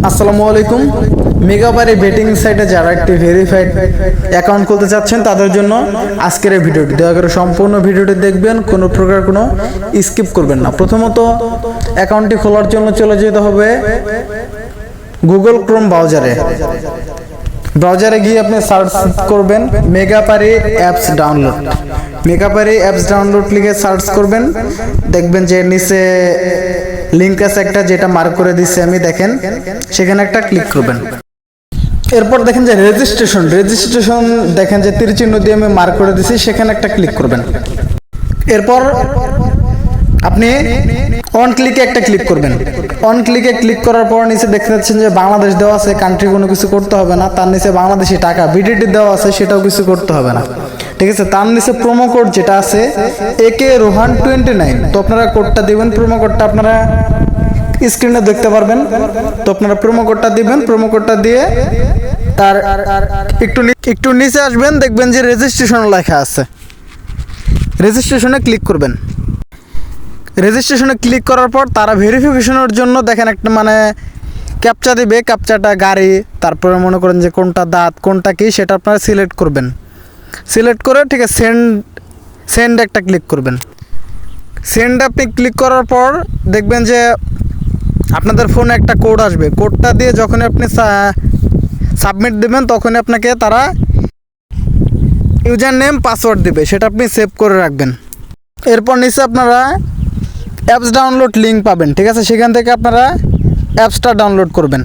আসসালামু আলাইকুম। মেগাবারে বেটিং সাইটে যারা একটি ভেরিফাইড অ্যাকাউন্ট খুলতে চাচ্ছেন তাদের জন্য আজকের এই ভিডিওটি দয়া করে সম্পূর্ণ ভিডিওটি দেখবেন, কোনো প্রকার কোনো স্কিপ করবেন না। প্রথমত অ্যাকাউন্টটি খোলার জন্য চলে যেতে হবে গুগল ক্রোম ব্রাউজারে গিয়ে আপনি সার্চ করবেন মেগাপারি অ্যাপস ডাউনলোড। মেগাপারি অ্যাপস ডাউনলোড লিখে সার্চ করবেন, দেখবেন যে নিচে লিঙ্ক আছে একটা, যেটা মার্ক করে দিচ্ছি আমি, দেখেন সেখানে একটা ক্লিক করবেন। এরপর দেখেন যে রেজিস্ট্রেশন দেখেন যে তীর চিহ্ন দিয়ে আমি মার্ক করে দিচ্ছি, সেখানে একটা ক্লিক করবেন। এরপর আপনি অন ক্লিকে একটা ক্লিক করবেন। অন ক্লিকে ক্লিক করার পর নিচে দেখতে পাচ্ছেন যে বাংলাদেশ দেওয়া আছে, কান্ট্রি কোনো কিছু করতে হবে না। তার নিচে বাংলাদেশি টাকা বিডিটি দেওয়া আছে, সেটাও কিছু করতে হবে না, ঠিক আছে। তার নিচে প্রোমো কোড যেটা আছে AK রোহান 29, তো আপনারা কোডটা দিবেন। প্রোমো কোডটা আপনারা স্ক্রিনে দেখতে পারবেন। তো আপনারা প্রোমো কোডটা দিবেন। প্রোমো কোডটা দিয়ে তার একটু নিচে আসবেন, দেখবেন যে রেজিস্ট্রেশন লেখা আছে, রেজিস্ট্রেশনে ক্লিক করবেন। রেজিস্ট্রেশনে ক্লিক করার পর তারা ভেরিফিকেশনের জন্য দেখেন একটা ক্যাপচা দিবে। ক্যাপচাটা গাড়ি, তারপরে মনে করেন যে কোনটা দাঁত কোনটা কি, সেটা আপনারা সিলেক্ট করবেন। সিলেক্ট করে ঠিক আছে সেন্ড একটা ক্লিক করবেন। সেন্ড আপনি ক্লিক করার পর দেখবেন যে আপনাদের ফোনে একটা কোড আসবে। কোডটা দিয়ে যখন আপনি সাবমিট দেবেন তখন আপনাকে তারা ইউজার নেম পাসওয়ার্ড দেবে, সেটা আপনি সেভ করে রাখবেন। এরপর নিচে আপনারা অ্যাপস ডাউনলোড লিঙ্ক পাবেন, ঠিক আছে। সেখান থেকে আপনারা অ্যাপসটা ডাউনলোড করবেন।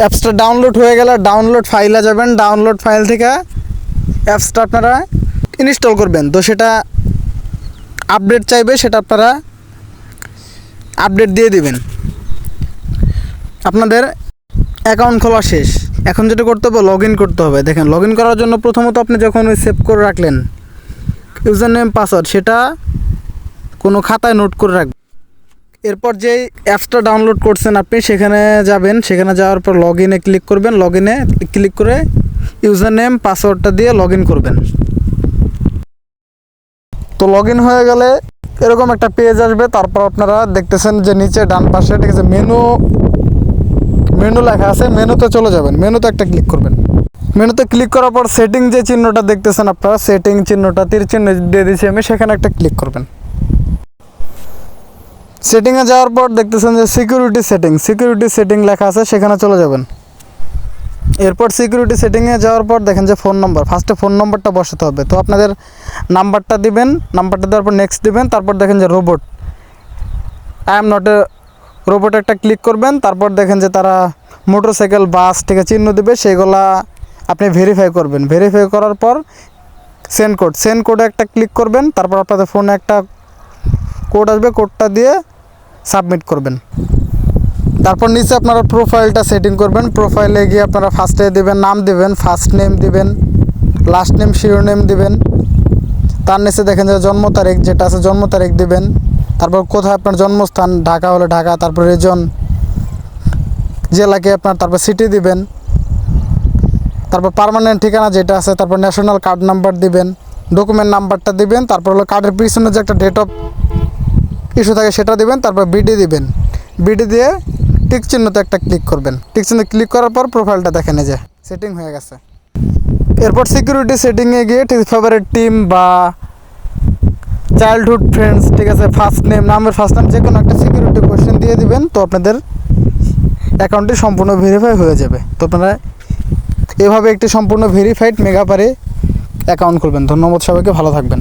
অ্যাপসটা ডাউনলোড হয়ে গেলে ডাউনলোড ফাইলে যাবেন। ডাউনলোড ফাইল থেকে অ্যাপসটা আপনারা ইনস্টল করবেন। তো সেটা আপডেট চাইবে, সেটা আপনারা আপডেট দিয়ে দিবেন। আপনাদের অ্যাকাউন্ট খোলা শেষ। এখন যেটা করতে হবে লগ ইন করতে হবে। দেখেন লগ ইন করার জন্য প্রথমত আপনি যখন সেভ করে রাখলেন ইউজার নেম পাসওয়ার্ড, সেটা কোনো খাতায় নোট করে রাখবেন। এরপর যেই অ্যাপসটা ডাউনলোড করছেন আপনি সেখানে যাবেন। সেখানে যাওয়ার পর লগ ইনে ক্লিক করবেন। লগ ইনে ক্লিক করে ইউজার নেম পাসওয়ার্ডটা দিয়ে লগ ইন করবেন। তো লগ ইন হয়ে গেলে এরকম একটা পেজ আসবে। তারপর আপনারা দেখতেছেন যে নিচে ডান পাশে ঠিক আছে মেনু লেখা আছে, মেনুতে চলে যাবেন। মেনুতে একটা ক্লিক করবেন। মেনুতে ক্লিক করার পর সেটিং যে চিহ্নটা দেখতেছেন আপনারা, সেটিং চিহ্নটা তীর চিহ্ন দিয়ে দিয়েছি আমি, সেখানে একটা ক্লিক করবেন। সেটিংয়ে যাওয়ার পর দেখতেছেন যে সিকিউরিটি সেটিং লেখা আছে, সেখানে চলে যাবেন। এরপর সিকিউরিটি সেটিংয়ে যাওয়ার পর দেখেন যে ফোন নম্বর, ফার্স্টে ফোন নম্বরটা বসাতে হবে। তো আপনাদের নাম্বারটা দিবেন। নাম্বারটা দেওয়ার পর নেক্সট দিবেন। তারপর দেখেন যে robot, I am not a robot একটা ক্লিক করবেন। তারপর দেখেন যে তারা মোটরসাইকেল বাস থেকে চিহ্ন দেবে, সেগুলা আপনি ভেরিফাই করবেন। ভেরিফাই করার পর সেন্ড কোডে একটা ক্লিক করবেন। তারপর আপনাদের ফোনে একটা কোড আসবে, কোডটা দিয়ে সাবমিট করবেন। তারপর নিচে আপনারা প্রোফাইলটা সেটিং করবেন। প্রোফাইলে গিয়ে আপনারা ফার্স্টে দেবেন, নাম দেবেন, ফার্স্ট নেম দিবেন, লাস্ট নেম শিরোনেম দিবেন। তার নিচে দেখেন যে জন্ম তারিখ যেটা আছে, জন্ম তারিখ দিবেন। তারপর কোথায় আপনার জন্মস্থান, ঢাকা হলে ঢাকা, তারপর রিজন জেলাকে আপনার, তারপর সিটি দিবেন। তারপর পার্মানেন্ট ঠিকানা যেটা আছে, তারপর ন্যাশনাল কার্ড নাম্বার দিবেন, ডকুমেন্ট নাম্বারটা দিবেন। তারপর হলো কার্ডের পিছনে যে একটা ডেট অফ ইস্যু থাকে সেটা দিবেন। তারপর বিডি দিবেন। বিডি দিয়ে টিক চিহ্নতে একটা ক্লিক করবেন। টিক চিহ্ন ক্লিক করার পর প্রোফাইলটা দেখেন যে সেটিং হয়ে গেছে। এরপর সিকিউরিটি সেটিংয়ে গিয়ে ঠিক ফেভারিট টিম বা চাইল্ডহুড ফ্রেন্ডস, ঠিক আছে, ফার্স্ট নেম, নামের ফার্স্ট নেম যে কোনো একটা সিকিউরিটি কোয়েশ্চেন দিয়ে দিবেন। তো আপনাদের অ্যাকাউন্টটি সম্পূর্ণ ভেরিফাই হয়ে যাবে। তো আপনারা এভাবে একটি সম্পূর্ণ ভেরিফাইড মেগাপারি অ্যাকাউন্ট খুলবেন। ধন্যবাদ সবাইকে, ভালো থাকবেন।